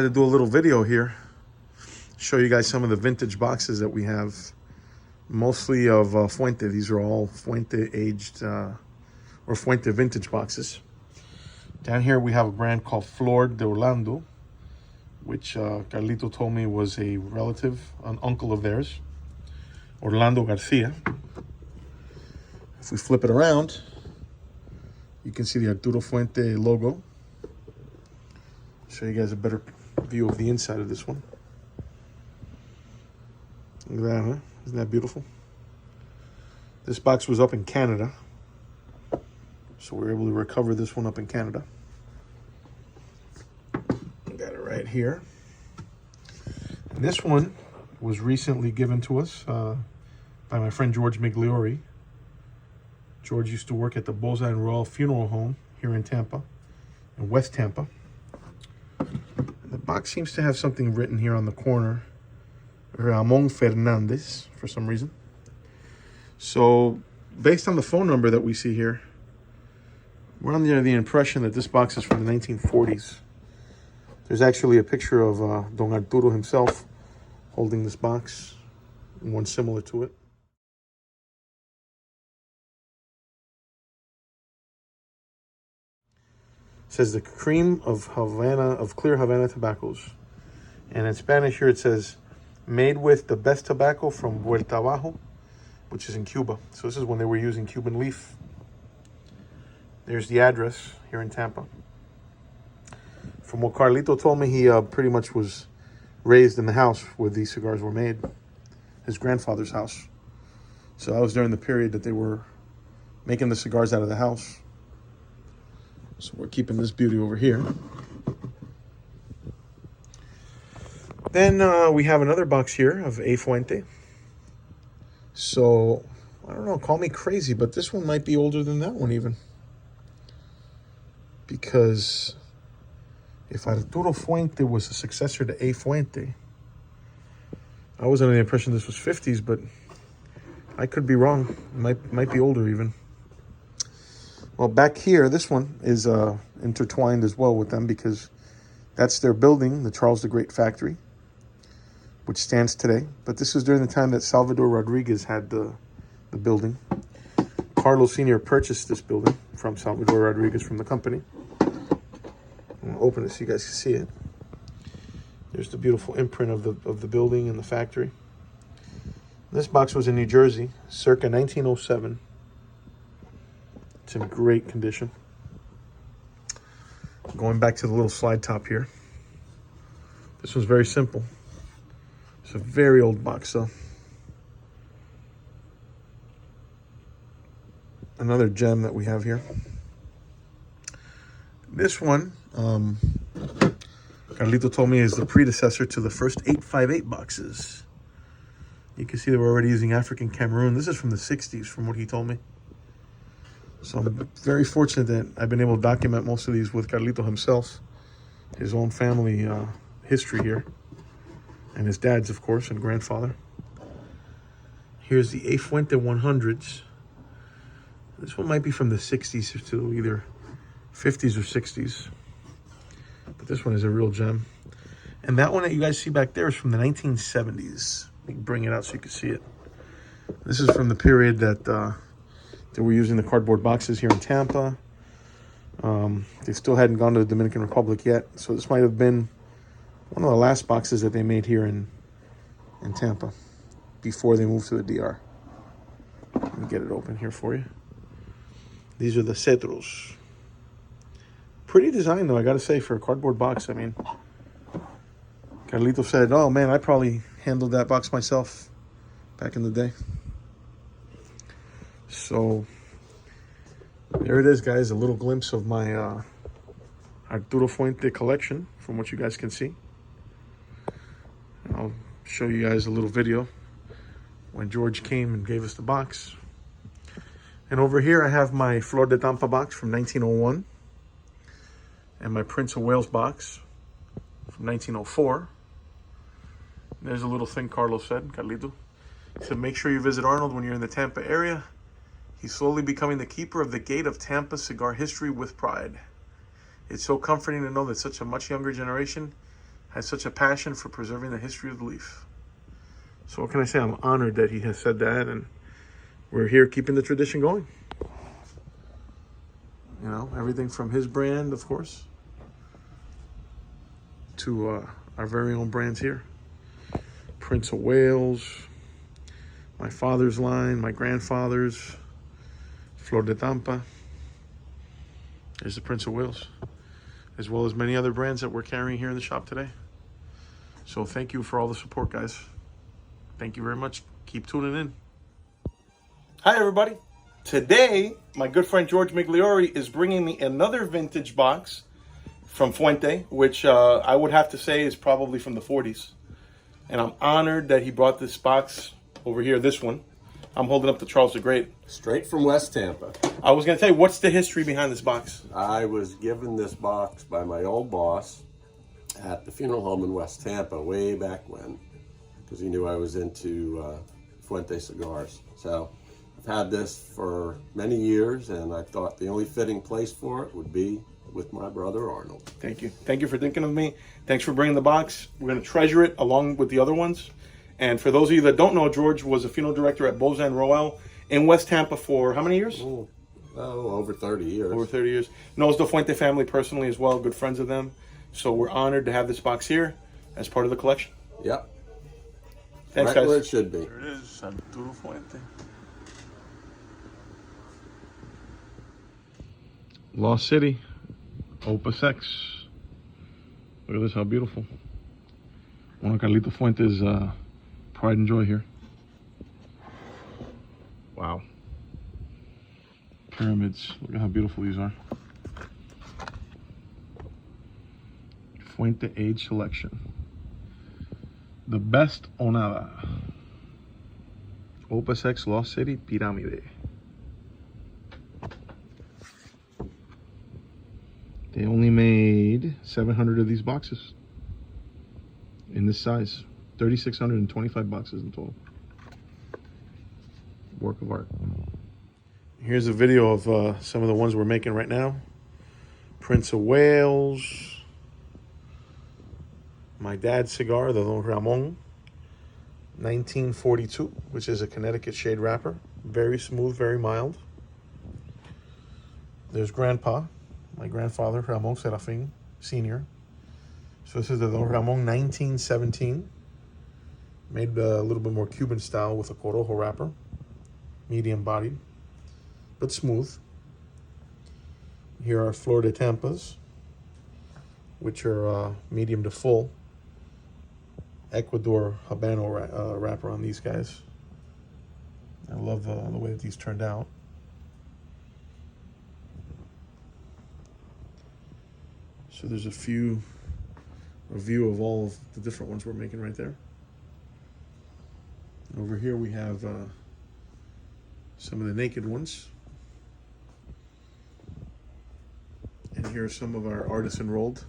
wanted to do a little video here, show you guys some of the vintage boxes that we have, mostly of Fuente. These are all Fuente aged or Fuente vintage boxes. Down here we have a brand called Flor de Orlando, which Carlito told me was a relative, an uncle of theirs, Orlando Garcia. If we flip it around, you can see the Arturo Fuente logo. Show you guys a better view of the inside of this one. Look at that, huh? Isn't that beautiful? This box was up in Canada, so we were able to recover this one up in Canada. Got it right here. And this one was recently given to us by my friend George Migliori. George used to work at the Bullseye and Royal Funeral Home here in Tampa, in West Tampa. The box seems to have something written here on the corner, Ramon Fernandez, for some reason. So, based on the phone number that we see here, we're under the impression that this box is from the 1940s. There's actually a picture of Don Arturo himself holding this box, one similar to it. It says the cream of clear Havana tobaccos. And in Spanish here it says, made with the best tobacco from Vuelta Abajo, which is in Cuba. So this is when they were using Cuban leaf. There's the address here in Tampa. From what Carlito told me, he pretty much was raised in the house where these cigars were made, his grandfather's house. So that was during the period that they were making the cigars out of the house. So we're keeping this beauty over here. Then we have another box here of A Fuente. So, I don't know, call me crazy, but this one might be older than that one even. Because if Arturo Fuente was a successor to A Fuente, I was under the impression this was 50s, but I could be wrong. It might be older even. Well, back here, this one is intertwined as well with them because that's their building, the Charles the Great factory, which stands today. But this is during the time that Salvador Rodriguez had the building. Carlos Sr. purchased this building from Salvador Rodriguez from the company. I'm going to open it so you guys can see it. There's the beautiful imprint of the building and the factory. This box was in New Jersey, circa 1907. It's in great condition. Going back to the little slide top here. This was very simple. It's a very old box though. Another gem that we have here. This one, Carlito told me, is the predecessor to the first 858 boxes. You can see they were already using African Cameroon. This is from the 60s from what he told me. So I'm very fortunate that I've been able to document most of these with Carlito himself, his own family history here, and his dad's, of course, and grandfather. Here's the A Fuente 100s. This one might be from the 60s or two, either 50s or 60s. But this one is a real gem. And that one that you guys see back there is from the 1970s. We can bring it out so you can see it. This is from the period that they were using the cardboard boxes here in Tampa. They still hadn't gone to the Dominican Republic yet. So this might have been one of the last boxes that they made here in Tampa before they moved to the DR. Let me get it open here for you. These are the Cetros. Pretty design though, I gotta say, for a cardboard box. I mean, Carlito said, oh man, I probably handled that box myself back in the day. So there it is, guys, a little glimpse of my Arturo Fuente collection from what you guys can see. I'll show you guys a little video when George came and gave us the box. And over here I have my Flor de Tampa box from 1901 and my Prince of Wales box from 1904. There's a little thing Carlos said, Carlito. He said, make sure you visit Arnold when you're in the Tampa area. He's slowly becoming the keeper of the gate of Tampa cigar history with pride. It's so comforting to know that such a much younger generation has such a passion for preserving the history of the leaf. So what can I say? I'm honored that he has said that, and we're here keeping the tradition going. You know, everything from his brand, of course, to our very own brands here. Prince of Wales, my father's line, my grandfather's, Flor de Tampa. There's the Prince of Wales, as well as many other brands that we're carrying here in the shop today. So thank you for all the support, guys. Thank you very much. Keep tuning in. Hi, everybody. Today, my good friend George Migliori is bringing me another vintage box from Fuente, which I would have to say is probably from the 40s. And I'm honored that he brought this box over here, this one. I'm holding up to Charles the Great. Straight from West Tampa. I was going to tell you, what's the history behind this box? I was given this box by my old boss at the funeral home in West Tampa way back when, because he knew I was into Fuente Cigars. So I've had this for many years, and I thought the only fitting place for it would be with my brother Arnold. Thank you. Thank you for thinking of me. Thanks for bringing the box. We're going to treasure it along with the other ones. And for those of you that don't know, George was a funeral director at Bozan Roel in West Tampa for how many years? Over 30 years. Over 30 years. Knows the Fuente family personally as well, good friends of them. So we're honored to have this box here as part of the collection. Yep. Thanks, right guys. where it should be. There it is, Arturo Fuente. Lost City, Opus X. Look at this, how beautiful. Juan Carlito Fuente's pride and joy here. Wow. Pyramids, look at how beautiful these are. Fuente Age Selection. The best o nada. Opus X, Lost City, Pirámide. They only made 700 of these boxes in this size. 3,625 boxes in total. Work of art. Here's a video of some of the ones we're making right now. Prince of Wales. My dad's cigar, the Don Ramon. 1942, which is a Connecticut shade wrapper. Very smooth, very mild. There's Grandpa. My grandfather, Ramon Serafin, Sr. So this is the Don Ramon 1917. Made a little bit more Cuban style with a Corojo wrapper. Medium bodied, but smooth. Here are Flor de Tampas, which are medium to full. Ecuador Habano wrapper on these guys. I love the way that these turned out. So there's a view of all of the different ones we're making right there. Over here we have some of the naked ones. And here are some of our artisan rolled.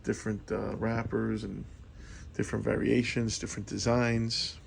Different wrappers and different variations, different designs.